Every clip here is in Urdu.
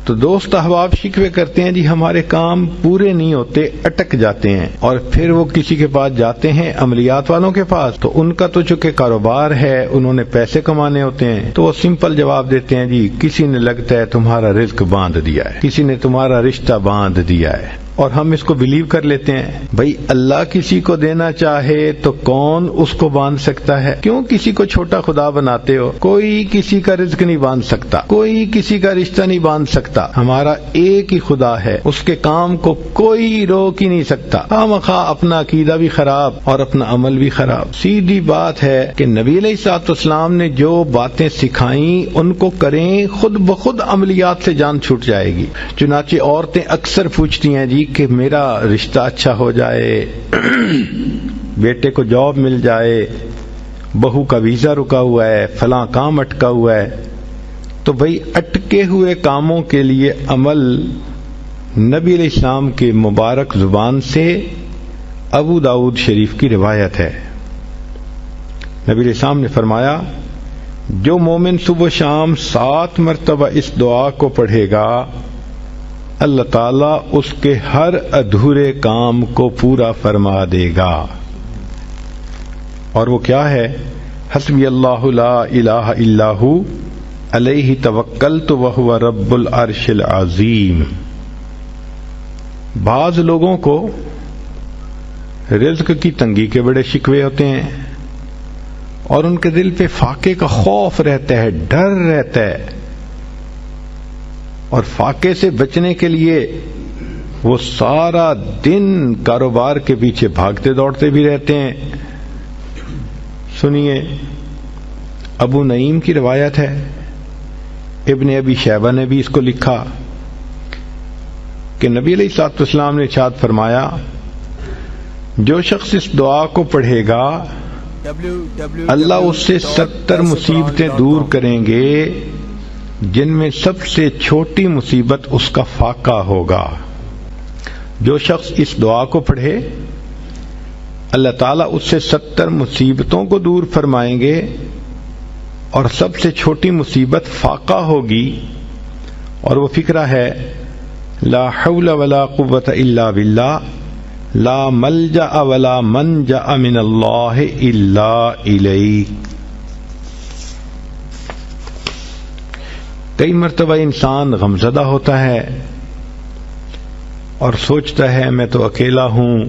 تو دوست احباب شکوے کرتے ہیں جی ہمارے کام پورے نہیں ہوتے، اٹک جاتے ہیں، اور پھر وہ کسی کے پاس جاتے ہیں عملیات والوں کے پاس، تو ان کا تو چونکہ کاروبار ہے، انہوں نے پیسے کمانے ہوتے ہیں، تو وہ سمپل جواب دیتے ہیں جی کسی نے لگتا ہے تمہارا رزق باندھ دیا ہے، کسی نے تمہارا رشتہ باندھ دیا ہے، اور ہم اس کو بلیو کر لیتے ہیں۔ بھائی اللہ کسی کو دینا چاہے تو کون اس کو باندھ سکتا ہے؟ کیوں کسی کو چھوٹا خدا بناتے ہو؟ کوئی کسی کا رزق نہیں باندھ سکتا، کوئی کسی کا رشتہ نہیں باندھ سکتا، ہمارا ایک ہی خدا ہے، اس کے کام کو کوئی روک ہی نہیں سکتا۔ خواہ اپنا عقیدہ بھی خراب اور اپنا عمل بھی خراب۔ سیدھی بات ہے کہ نبی علیہ الصلوۃ والسلام نے جو باتیں سکھائیں ان کو کریں، خود بخود عملیات سے جان چھوٹ جائے گی۔ چنانچہ عورتیں اکثر پوچھتی ہیں جی کہ میرا رشتہ اچھا ہو جائے، بیٹے کو جاب مل جائے، بہو کا ویزا رکا ہوا ہے، فلاں کام اٹکا ہوا ہے۔ تو بھئی اٹکے ہوئے کاموں کے لیے عمل نبی علیہ السلام کے مبارک زبان سے ابو داؤد شریف کی روایت ہے۔ نبی علیہ السلام نے فرمایا جو مومن صبح و شام 7 مرتبہ اس دعا کو پڑھے گا، اللہ تعالیٰ اس کے ہر ادھورے کام کو پورا فرما دے گا۔ اور وہ کیا ہے؟ حسبی اللہ لا الہ الا ہو علیہ توکلت وہو رب العرش العظیم۔ بعض لوگوں کو رزق کی تنگی کے بڑے شکوے ہوتے ہیں اور ان کے دل پہ فاقے کا خوف رہتا ہے، ڈر رہتا ہے، اور فاقے سے بچنے کے لیے وہ سارا دن کاروبار کے پیچھے بھاگتے دوڑتے بھی رہتے ہیں۔ سنیے، ابو نعیم کی روایت ہے، ابن ابی شیبہ نے بھی اس کو لکھا کہ نبی علیہ الصلوۃ والسلام نے ارشاد فرمایا جو شخص اس دعا کو پڑھے گا اللہ اس سے 70 مصیبتیں دور کریں گے جن میں سب سے چھوٹی مصیبت اس کا فاقہ ہوگا۔ جو شخص اس دعا کو پڑھے اللہ تعالیٰ اس سے 70 مصیبتوں کو دور فرمائیں گے، اور سب سے چھوٹی مصیبت فاقہ ہوگی، اور وہ فقرہ ہے لا حول ولا قوة الا باللہ لا ملجأ ولا منجأ من اللہ الا الیہ۔ کئی مرتبہ انسان غمزدہ ہوتا ہے اور سوچتا ہے میں تو اکیلا ہوں،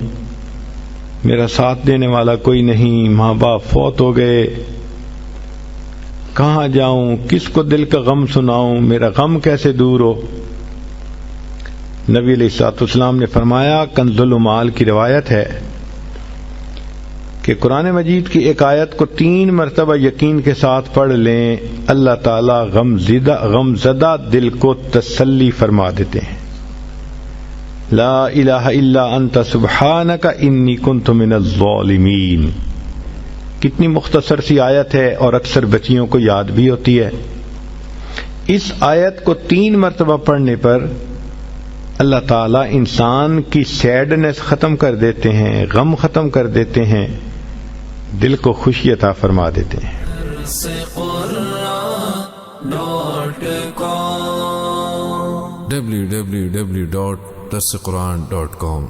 میرا ساتھ دینے والا کوئی نہیں، ماں باپ فوت ہو گئے، کہاں جاؤں، کس کو دل کا غم سناؤں، میرا غم کیسے دور ہو؟ نبی علیہ الصلوۃ والسلام نے فرمایا، کنز المال کی روایت ہے کہ قرآن مجید کی ایک آیت کو 3 مرتبہ یقین کے ساتھ پڑھ لیں، اللہ تعالیٰ غمزدہ دل کو تسلی فرما دیتے ہیں۔ لا الہ الا انت سبحانک انی کنت من الظالمین۔ کتنی مختصر سی آیت ہے اور اکثر بچیوں کو یاد بھی ہوتی ہے۔ اس آیت کو 3 مرتبہ پڑھنے پر اللہ تعالیٰ انسان کی سیڈنس ختم کر دیتے ہیں، غم ختم کر دیتے ہیں، دل کو خوشی عطا فرما دیتے ہیں۔ www.darsequran.com